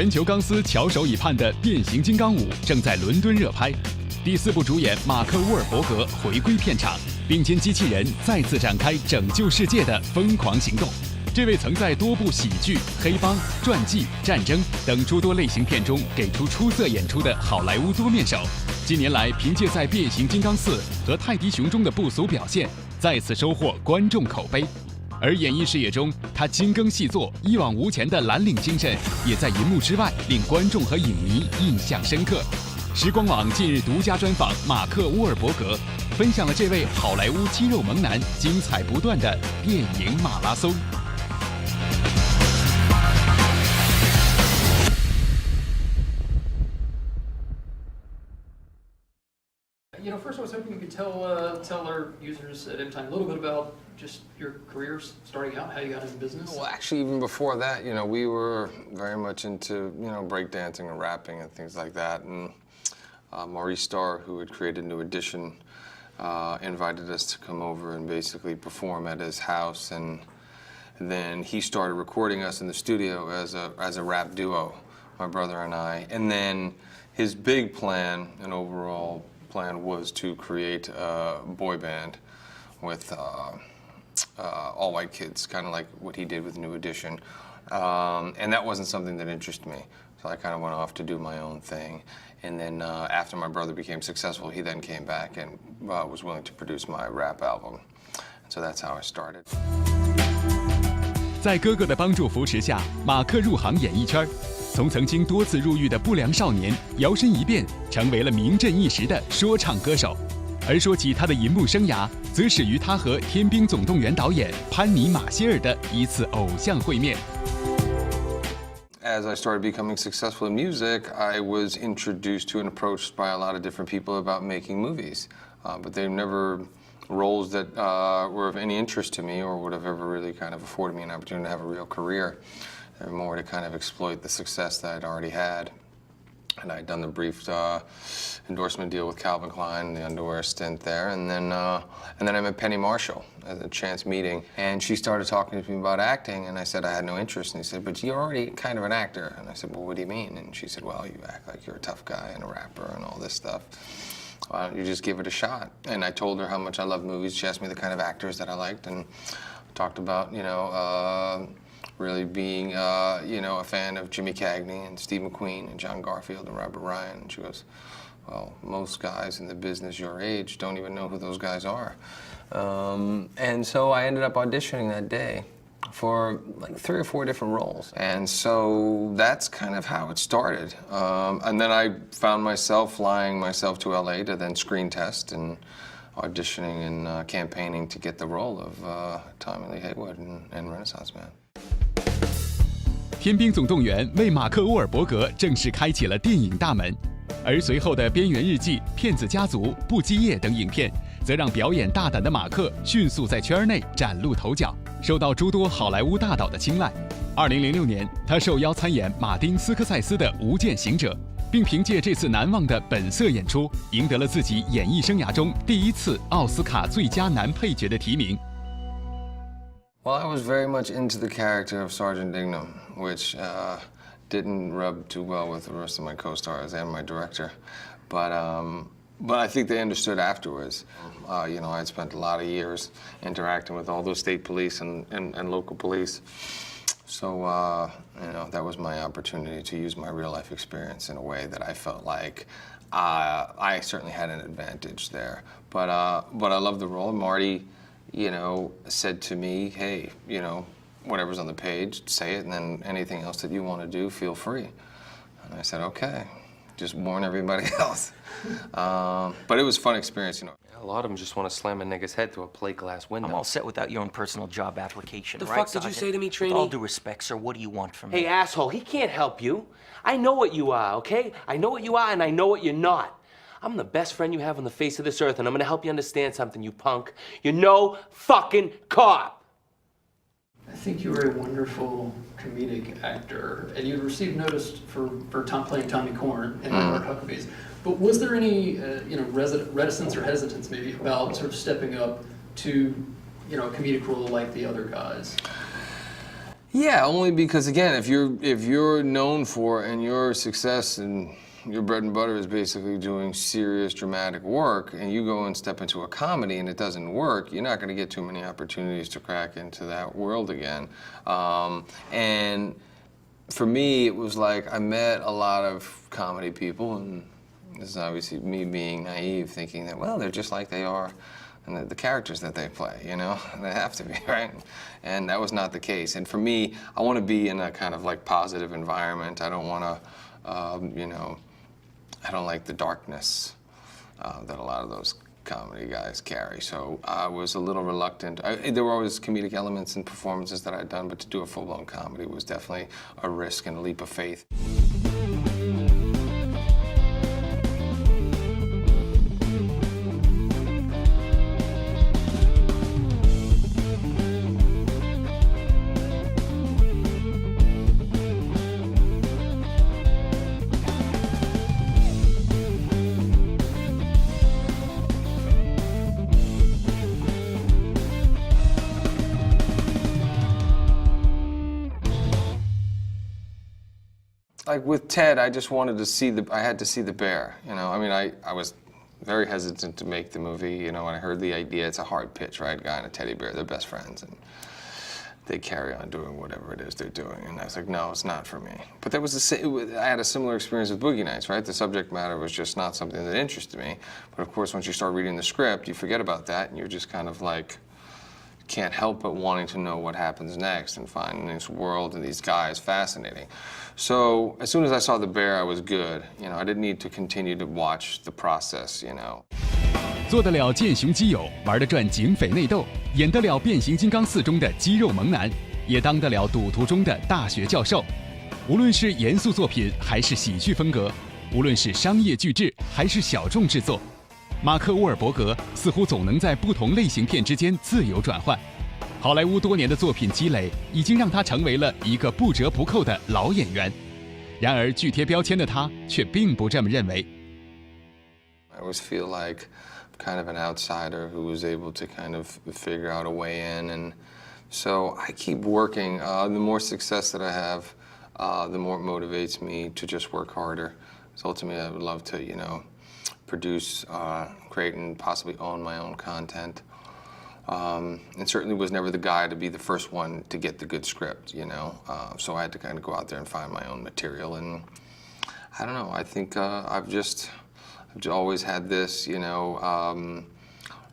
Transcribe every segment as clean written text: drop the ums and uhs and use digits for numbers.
全球钢丝翘首以盼的《变形金刚5》正在伦敦热拍，第4部主演马克·沃尔伯格回归片场，并肩机器人再次展开拯救世界的疯狂行动。这位曾在多部喜剧、黑帮、传记、战争等诸多类型片中给出出色演出的好莱坞多面手，近年来凭借在《变形金刚4》和《泰迪熊》中的不俗表现，再次收获观众口碑。而演艺事业中，他精耕细作、一往无前的蓝领精神，也在银幕之外令观众和影迷印象深刻。时光网近日独家专访马克·沃尔伯格，分享了这位好莱坞肌肉猛男精彩不断的电影马拉松。First I was hoping you could tell our users at Mtime a little bit about just your careers starting out, how you got into business. Well, actually, even before that, we were very much into, breakdancing and rapping and things like that. And Maurice Starr, who had created New Edition, invited us to come over and basically perform at his house. And then he started recording us in the studio as a rap duo, my brother and I. And then his big plan and overall plan was to create a boy band with all white kids, kind of like what he did with New Edition. And that wasn't something that interested me. So I kind of went off to do my own thing. And then after my brother became successful, he then came back and was willing to produce my rap album. And so that's how I started. 在哥哥的帮助扶持下，马克入行演艺圈，从曾经多次入狱的不良少年，摇身一变成为了名震一时的说唱歌手。而说起他的银幕生涯，则始于他和《天兵总动员》导演潘尼·马歇尔的一次偶像会面。As I started becoming successful in music, I was introduced to and approached by a lot of different people about making movies, but they never roles that were of any interest to me or would have ever really kind of afforded me an opportunity to have a real career. They're more to kind of exploit the success that I'd already had. And I'd done the brief endorsement deal with Calvin Klein, the underwear stint there, and then I met Penny Marshall at a chance meeting, and she started talking to me about acting, and I said I had no interest, and he said, but you're already kind of an actor. And I said, well, what do you mean? And she said, well, you act like you're a tough guy and a rapper and all this stuff. Why don't you just give it a shot? And I told her how much I love movies. She asked me the kind of actors that I liked, and talked about, really being, a fan of Jimmy Cagney and Steve McQueen and John Garfield and Robert Ryan. And she goes, well, most guys in the business your age don't even know who those guys are. And so I ended up auditioning that day for like 3 or 4 different roles. And so that's kind of how it started. And then I found myself flying myself to LA to then screen test and auditioning and campaigning to get the role of Tommy Lee Haywood in Renaissance Man. 天兵总动员为马克·沃尔伯格正式开启了电影大门，而随后的《边缘日记》《骗子家族》《不羁夜》等影片，则让表演大胆的马克迅速在圈内崭露头角，受到诸多好莱坞大导的青睐。2006年，他受邀参演马丁·斯科塞斯的《无间行者》，并凭借这次难忘的本色演出，赢得了自己演艺生涯中第1次奥斯卡最佳男配角的提名。Well, I was very much into the character of Sergeant Dignam, which didn't rub too well with the rest of my co-stars and my director. But I think they understood afterwards. I'd spent a lot of years interacting with all those state police and local police. So, that was my opportunity to use my real-life experience in a way that I felt like I certainly had an advantage there. But I love the role. Marty, said to me, hey, whatever's on the page, say it, and then anything else that you want to do, feel free. And I said, okay, just warn everybody else. But it was a fun experience, A lot of them just want to slam a nigga's head through a plate glass window. I'm all set without your own personal job application, The right, fuck did you Sergeant? say to me, trainee? With all due respect, sir, what do you want from me? Hey, asshole, he can't help you. I know what you are, okay? I know what you are, and I know what you're not. I'm the best friend you have on the face of this earth, and I'm gonna help you understand something, you punk. You're no fucking cop. I think you were a wonderful comedic actor, and you received notice for playing Tommy Corn in Hard Huckabees. But was there any, reticence or hesitance maybe about sort of stepping up to, a comedic role like the other guys? Yeah, only because again, if you're known for and your success and your bread and butter is basically doing serious dramatic work, and you go and step into a comedy and it doesn't work, you're not going to get too many opportunities to crack into that world again. And for me, it was like I met a lot of comedy people, and this is obviously me being naive, thinking that, well, they're just like they are. And the characters that they play, you know, they have to be, right? And that was not the case. And for me, I want to be in a kind of like positive environment. I don't want to, you know, I don't like the darkness that a lot of those comedy guys carry. So I was a little reluctant. There were always comedic elements and performances that I'd done, but to do a full-blown comedy was definitely a risk and a leap of faith. Like with Ted, I just wanted to see I had to see the bear, you know. I mean, I was very hesitant to make the movie, you know, when I heard the idea. It's a hard pitch, right? Guy and a teddy bear, they're best friends, and they carry on doing whatever it is they're doing. And I was like, no, it's not for me. But that was I had a similar experience with Boogie Nights, right? The subject matter was just not something that interested me. But of course, once you start reading the script, you forget about that, and you're just kind of like, can't help but wanting to know what happens next and finding this world and these guys fascinating. So as soon as I saw the bear, I was good. You know, I didn't need to continue to watch the process, you know. 做得了剑雄基友，玩得转警匪内斗，演得了变形金刚4中的肌肉猛男，也当得了赌徒中的大学教授。无论是严肃作品还是喜剧风格，无论是商业巨制还是小众制作，马克·沃尔伯格似乎总能在不同类型片之间自由转换。好莱坞多年的作品积累，已经让他成为了一个不折不扣的老演员。然而，拒贴标签的他却并不这么认为。I always feel like kind of an outsider who was able to kind of figure out a way in, and so I keep working. The more success that I have, the more it motivates me to just work harder. So ultimately, I would love to, you know, produce, create, and possibly own my own content. And certainly was never the guy to be the first one to get the good script, you know. So I had to kind of go out there and find my own material. And I don't know, I think I've always had this, you know,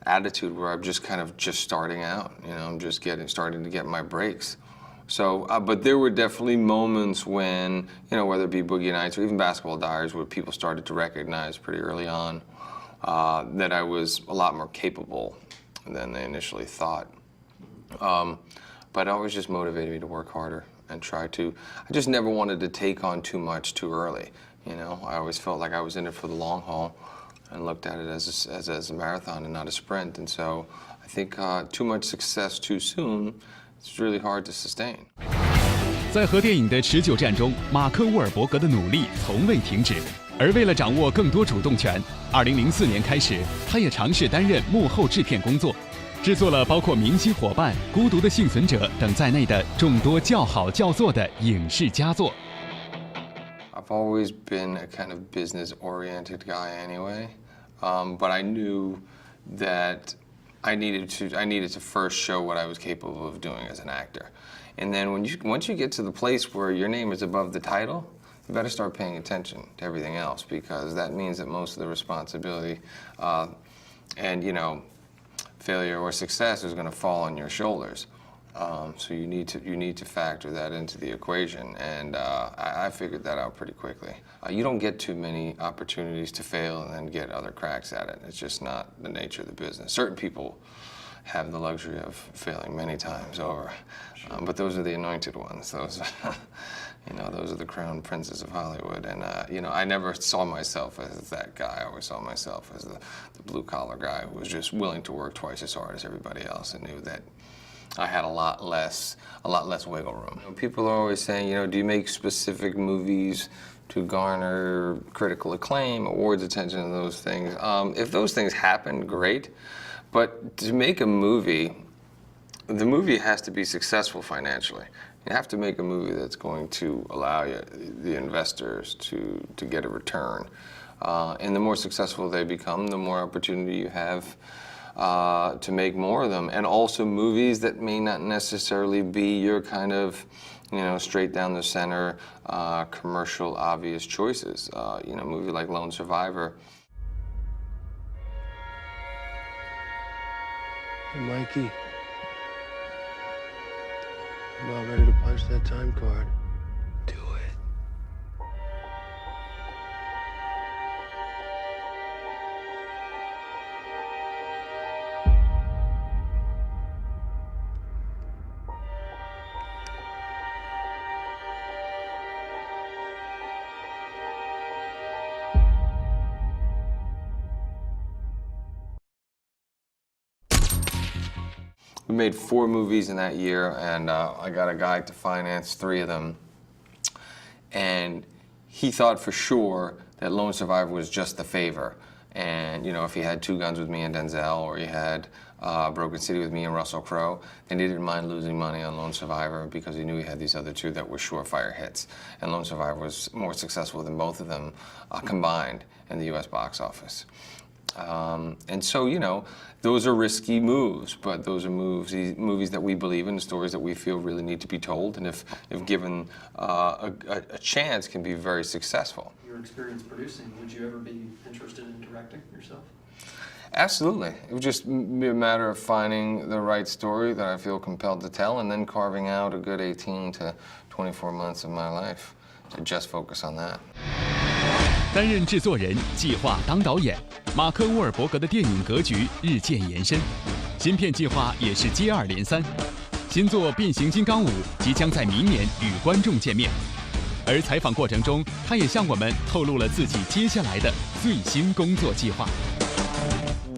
attitude where I'm just kind of just starting out, you know, I'm just starting to get my breaks. So, but there were definitely moments when, you know, whether it be Boogie Nights or even Basketball Diaries, where people started to recognize pretty early on that I was a lot more capable than they initially thought. But it always just motivated me to work harder and try to. I just never wanted to take on too much too early. You know, I always felt like I was in it for the long haul and looked at it as a marathon and not a sprint. And so I think too much success too soon, it's really hard to sustain. 在和电影的持久战中，马克·沃尔伯格的努力从未停止。而为了掌握更多主动权，2004年开始，他也尝试担任幕后制片工作，制作了包括《明星伙伴》《孤独的幸存者》等在内的众多叫好叫座的影视佳作。I've always been a kind of business-oriented guy anyway, but I knew that I needed to first show what I was capable of doing as an actor. And then once you get to the place where your name is above the title, you better start paying attention to everything else, because that means that most of the responsibility and, you know, failure or success is going to fall on your shoulders. So you need to factor that into the equation, and I figured that out pretty quickly. You don't get too many opportunities to fail and then get other cracks at it. It's just not the nature of the business. Certain people have the luxury of failing many times over, but those are the anointed ones. Those, you know, those are the crown princes of Hollywood. And you know, I never saw myself as that guy. I always saw myself as the blue-collar guy who was just willing to work twice as hard as everybody else, and knew that I had a lot less wiggle room. People are always saying, you know, do you make specific movies to garner critical acclaim, awards attention, and those things? If those things happen, great. But to make a movie, the movie has to be successful financially. You have to make a movie that's going to allow you, the investors to get a return. And the more successful they become, the more opportunity you have to make more of them. And also movies that may not necessarily be your kind of, straight down the center, commercial, obvious choices. A movie like Lone Survivor. Hey, Mikey. I'm about ready to punch that time card. Do it. We made 4 movies in that year, and I got a guy to finance 3 of them. And he thought for sure that Lone Survivor was just the favor. And, if he had Two Guns with me and Denzel, or he had Broken City with me and Russell Crowe, then he didn't mind losing money on Lone Survivor because he knew he had these other 2 that were surefire hits. And Lone Survivor was more successful than both of them combined in the US box office. And so, those are risky moves, but those are movies that we believe in, stories that we feel really need to be told, and if given a chance, can be very successful. Your experience producing, would you ever be interested in directing yourself? Absolutely. It would just be a matter of finding the right story that I feel compelled to tell, and then carving out a good 18 to 24 months of my life to just focus on that. 担任制作人、计划当导演，马克·沃尔伯格的电影格局日渐延伸，新片计划也是接二连三。新作《变形金刚5》即将在明年与观众见面，而采访过程中，他也向我们透露了自己接下来的最新工作计划。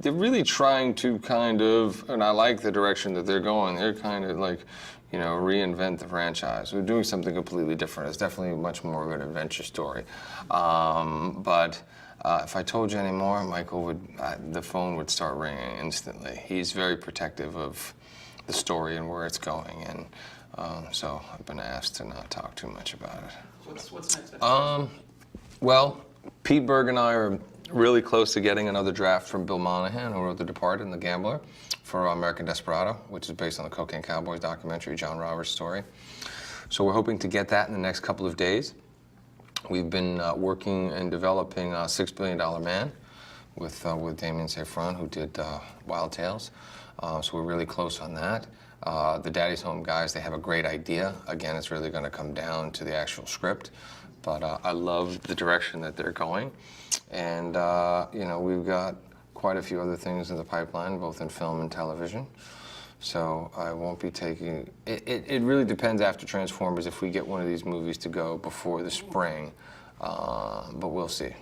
They're really trying to kind of, and I like the direction that they're going. They're kind of like, reinvent the franchise. We're doing something completely different. It's definitely much more of an adventure story. But if I told you any more, Michael the phone would start ringing instantly. He's very protective of the story and where it's going, and so I've been asked to not talk too much about it. What's next? Well, Pete Berg and I are really close to getting another draft from Bill Monahan, who wrote The Departed and The Gambler, for American Desperado, which is based on the Cocaine Cowboys documentary, John Roberts' story. So we're hoping to get that in the next couple of days. We've been working and developing $6 Billion Man with Damien Seyfried, who did Wild Tales. So we're really close on that. The Daddy's Home guys, they have a great idea. Again, it's really going to come down to the actual script. But I love the direction that they're going. And, we've got quite a few other things in the pipeline, both in film and television. So I won't be taking... It really depends after Transformers if we get one of these movies to go before the spring. But we'll see.